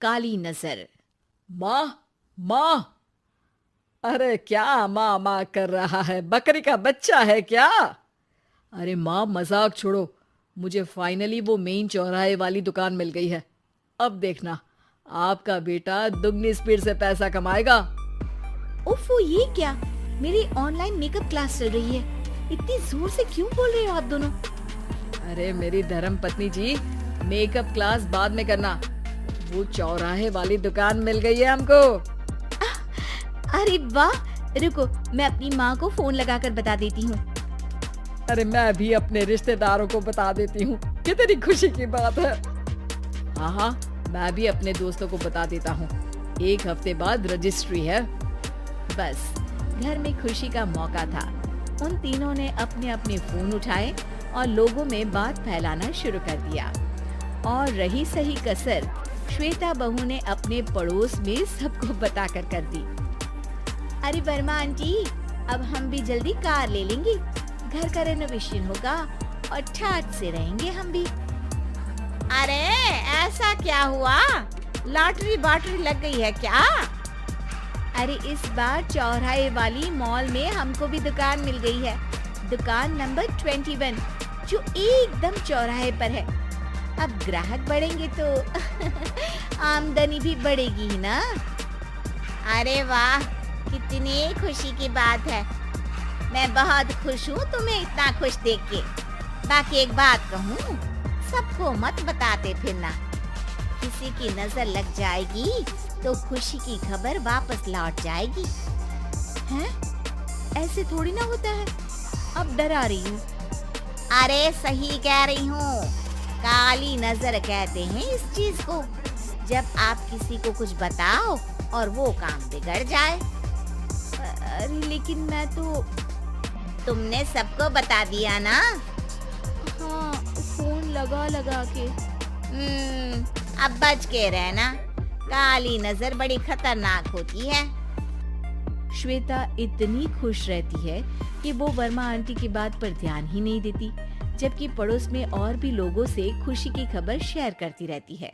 काली नजर। माँ, माँ। अरे क्या माँ माँ कर रहा है? बकरी का बच्चा है क्या? अरे माँ, मजाक छोड़ो। मुझे फाइनली वो मेन चौराहे वाली दुकान मिल गई है। अब देखना, आपका बेटा दुगनी स्पीड से पैसा कमाएगा। ओफो, ये क्या? मेरी ऑनलाइन मेकअप क्लास चल रही है। इतनी जोर से क्यों बोल रहे हो आप दोनों? अरे मेरी धर्म पत्नी जी, मेकअप क्लास बाद में करना। वो चौराहे वाली दुकान मिल गई है हमको। अरे वाह, रुको, मैं अपनी माँ को फोन लगाकर बता देती हूँ। अरे मैं भी अपने रिश्तेदारों को बता देती हूँ। कितनी खुशी की बात है। हाँ हाँ, मैं भी अपने दोस्तों को बता देता हूँ। 1 हफ्ते बाद रजिस्ट्री है। बस, घर में खुशी का मौका था। उन तीनों ने अपने अपने फोन उठाए और लोगों में बात फैलाना शुरू कर दिया। और रही सही कसर, श्वेता बहू ने अपने पड़ोस में सबको बताकर कर दी। अरे वर्मा आंटी, अब हम भी जल्दी कार ले लेंगे। घर का रेनोवेशन होगा और ठाट से रहेंगे हम भी। अरे ऐसा क्या हुआ? लॉटरी बाटरी लग गई है क्या? अरे इस बार चौराहे वाली मॉल में हमको भी दुकान मिल गई है। दुकान नंबर 21, जो एकदम चौराहे पर है। अब ग्राहक बढ़ेंगे तो आमदनी भी बढ़ेगी ही ना। अरे वाह, कितनी खुशी की बात है। मैं बहुत खुश हूँ तुम्हें इतना खुश देख के। बाकी एक बात कहूँ, सबको मत बताते फिरना। किसी की नजर लग जाएगी तो खुशी की खबर वापस लौट जाएगी। हैं? ऐसे थोड़ी ना होता है। अब डरा रही हूँ। अरे सही कह रही हूँ, काली नजर कहते हैं इस चीज को। जब आप किसी को कुछ बताओ और वो काम बिगड़ जाए। अरे लेकिन मैं तो। तुमने सबको बता दिया ना? हाँ, फोन लगा लगा के। अब बच के रहना, काली नजर बड़ी खतरनाक होती है। श्वेता इतनी खुश रहती है कि वो वर्मा आंटी की बात पर ध्यान ही नहीं देती, जबकि पड़ोस में और भी लोगों से खुशी की खबर शेयर करती रहती है।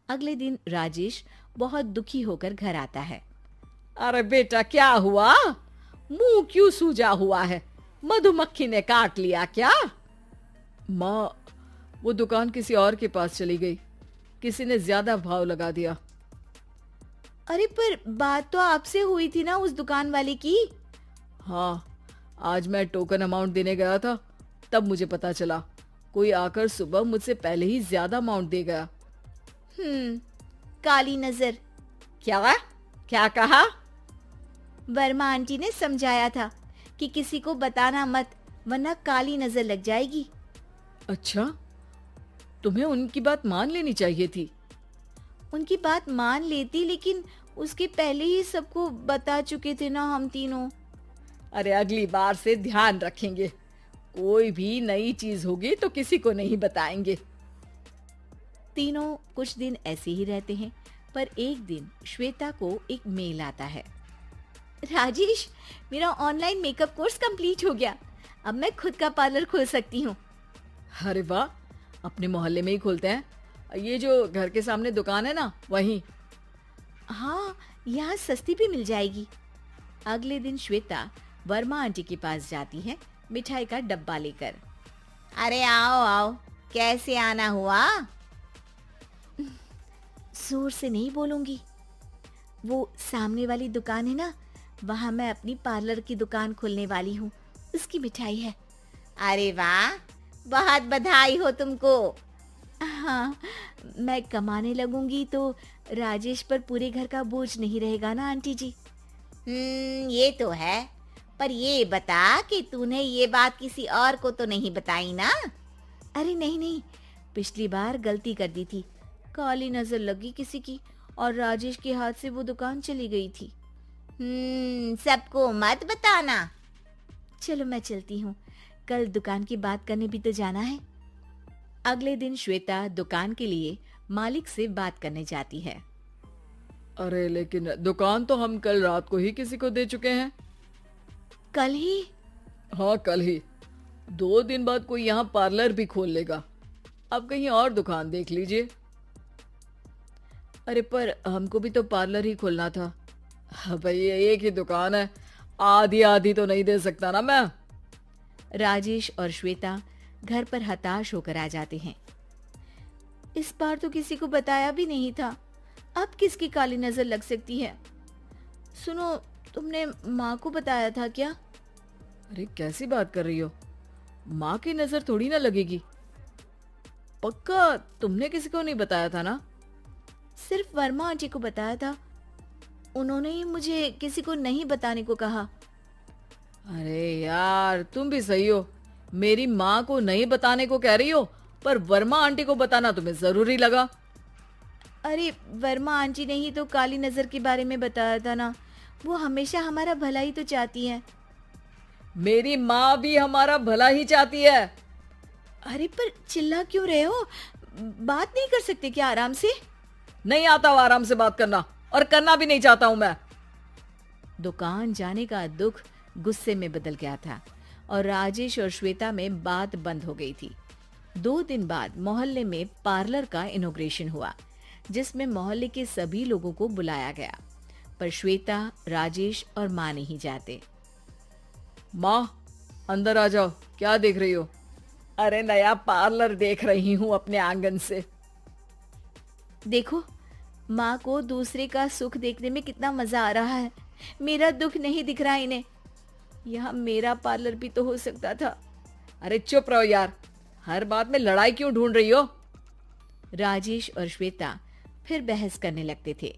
अगले दिन राजेश बहुत दुखी होकर घर आता है। अरे बेटा, क्या हुआ? मुंह क्यों सूजा हुआ है? मधुमक्खी ने काट लिया क्या? माँ, वो दुकान किसी और के पास चली गई। किसी ने ज्यादा भाव लगा दिया। अरे पर बात तो आपसे हुई थी ना उस दुकान वाले की। हाँ, आज मैं टोकन अमाउंट देने गया था, तब मुझे पता चला। कोई आकर सुबह मुझसे पहले ही ज्यादा अमाउंट दे गया। काली नजर। क्या? क्या कहा? वर्मा आंटी ने समझाया था कि किसी को बताना मत, वरना काली नजर लग जाएगी। अच्छा, तुम्हें उनकी बात मान लेनी चाहिए थी। उनकी बात मान लेती, लेकिन उसके पहले ही सबको बता चुके थे ना हम तीनों। अरे अगली बार से ध्यान रखेंगे। कोई भी नई चीज होगी तो किसी को नहीं बताएंगे। तीनों कुछ दिन ऐसे ही रहते हैं, पर एक दिन श्वेता को एक मेल आता है। राजेश, मेरा ऑनलाइन मेकअप कोर्स कंप्लीट हो गया। अब मैं खुद का पार्लर खोल सकती हूँ। अरे वाह, अपने मोहल्ले में ही खोलते हैं। ये जो घर के सामने दुकान है ना, वहीं। हाँ, यहाँ सस्ती भी मिल जाएगी। अगले दिन श्वेता वर्मा आंटी के पास जाती है, मिठाई का डब्बा लेकर। अरे आओ आओ, कैसे आना हुआ? जोर से नहीं बोलूंगी। वो सामने वाली दुकान है ना, वहाँ मैं अपनी पार्लर की दुकान खोलने वाली हूँ, उसकी मिठाई है। अरे वाह, बहुत बधाई हो तुमको। हाँ, मैं कमाने लगूंगी तो राजेश पर पूरे घर का बोझ नहीं रहेगा ना आंटी जी। ये तो है, पर ये बता कि तूने ये बात किसी और को तो नहीं बताई ना? अरे नहीं नहीं, पिछली बार गलती कर दी थी। काली नजर लगी किसी की और राजेश के हाथ से वो दुकान चली गई थी। सबको मत बताना। चलो मैं चलती हूँ, कल दुकान की बात करने भी तो जाना है। अगले दिन श्वेता दुकान के लिए मालिक से बात करने जाती है। अरे लेकिन दुकान तो हम कल रात को ही किसी को दे चुके हैं। कल ही? हाँ, कल ही। 2 दिन बाद कोई यहाँ पार्लर भी खोल लेगा। अब कहीं और दुकान देख लीजिए। अरे पर हमको भी तो पार्लर ही खोलना था। हाँ भाई, ये एक ही दुकान है, आधी आधी तो नहीं दे सकता ना मैं। राजेश और श्वेता घर पर हताश होकर आ जाते हैं। इस बार तो किसी को बताया भी नहीं था, अब किसकी काली नजर लग सकती है। सुनो, तुमने माँ को बताया था क्या? अरे कैसी बात कर रही हो, माँ की नजर थोड़ी ना लगेगी। पक्का तुमने किसी को नहीं बताया था ना? सिर्फ वर्मा आंटी को बताया था, उन्होंने ही मुझे किसी को नहीं बताने को कहा। अरे यार, तुम भी सही हो, मेरी माँ को नहीं बताने को कह रही हो, पर वर्मा आंटी को बताना तुम्हें जरूरी लगा। अरे वर्मा आंटी ने ही तो काली नजर के बारे में बताया था ना, वो हमेशा हमारा भला ही तो चाहती है। मेरी माँ भी हमारा भला ही चाहती है। अरे पर चिल्ला क्यों रहे हो, बात नहीं कर सकते क्या आराम से? नहीं आता वो आराम से बात करना, और करना भी नहीं चाहता हूं मैं। दुकान जाने का दुख गुस्से में बदल गया था और राजेश और श्वेता में बात बंद हो गई थी। 2 दिन बाद मोहल्ले में पार्लर का इनॉग्रेशन हुआ, जिसमें मोहल्ले के सभी लोगों को बुलाया गया, पर श्वेता, राजेश और माँ नहीं जाते। माँ, अंदर आ जाओ, क्या देख रही हो? अरे नया पार्लर देख रही हूँ अपने आंगन से। देखो, माँ को दूसरे का सुख देखने में कितना मजा आ रहा है, मेरा दुख नहीं दिख रहा इन्हें। यहाँ मेरा पार्लर भी तो हो सकता था। अरे चुप रहो यार, हर बात में लड़ाई क्यों ढूंढ रही हो? राजेश और श्वेता फिर बहस करने लगते थे।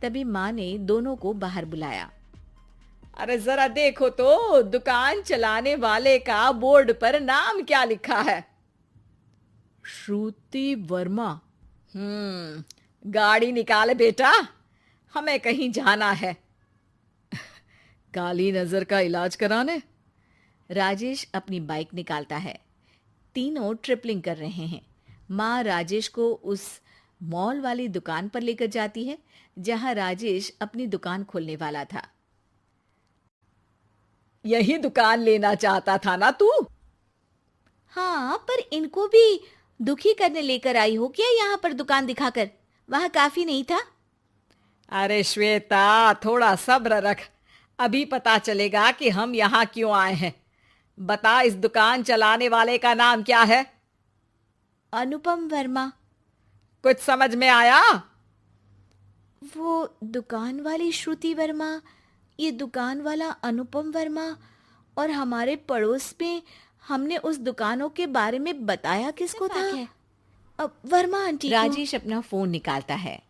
तभी माँ ने दोनों को बाहर बुलाया। अरे जरा देखो तो, दुकान चलाने वाले का बोर्ड पर नाम क्या लिखा है? श्रुति वर्मा। गाड़ी निकाले बेटा, हमें कहीं जाना है। काली नजर का इलाज कराने? राजेश अपनी बाइक निकालता है। तीनों ट्रिपलिंग कर रहे हैं। माँ राजेश को उस मॉल वाली दुकान पर लेकर जाती है जहां राजेश अपनी दुकान खोलने वाला था। यही दुकान लेना चाहता था ना तू? हाँ, पर इनको भी दुखी करने लेकर आई हो क्या यहाँ पर दुकान दिखाकर? वहां काफी नहीं था? अरे श्वेता, थोड़ा सब्र रख, अभी पता चलेगा कि हम यहाँ क्यों आए हैं। बता, इस दुकान चलाने वाले का नाम क्या है? अनुपम वर्मा। कुछ समझ में आया? वो दुकान वाली श्रुति वर्मा, ये दुकान वाला अनुपम वर्मा, और हमारे पड़ोस में हमने उस दुकानों के बारे में बताया किसको था? अब वर्मा आंटी को। राजेश अपना फोन निकालता है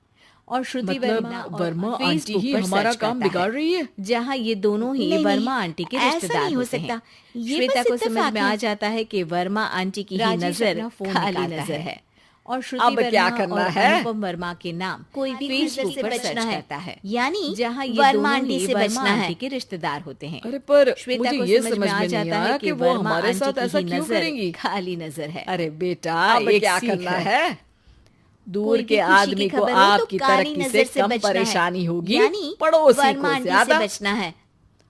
और श्रुति वर्मा आंटी ही हमारा काम बिगाड़ रही है। जहाँ ये दोनों ही वर्मा आंटी के रिश्तेदार होते हैं। श्वेता को समझ में आ जाता है कि वर्मा आंटी की ही नजर खाली नजर है और श्रुति अब क्या वर्मा करना और है? अनुपम वर्मा के नाम कोई भी फेसबुक पर बचना है, यानी जहाँ ये वर्मा दोनों आंटी ही से वर्मा बचना है। आंटी के रिश्तेदार होते हैं। अरे पर श्वेता मुझे को ये समझ में आ नहीं जाता आया है कि कि वो वर्मा हमारे आंटी साथ की ऐसा ही क्यों नजर करेंगी? खाली नजर है। अरे बेटा, अब ये एक क्या सीख करना है। है? दूर कोई भी के खुशी की आदमी को खबर हो तो आपकी काली तरक्की नजर से कम बचना है। परेशानी होगी, यानी पड़ोसी वर्मा को आंटी से ज्यादा। बचना है।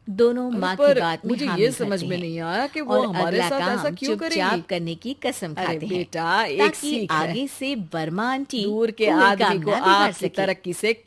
दोनों अरे माँ पर की बात में मुझे हामी ये समझ भरते में हैं नहीं आया कि वो और हमारे अगला साथ ऐसा काम क्यों करेंगी? चुपचाप करने की कसम अरे खाते हैं बेटा, एक ताकि सीख है। आगे से वर्मा आंटी दूर के कोई आदमी काम को ना बिगाड़ आपकी सके। तरक्की से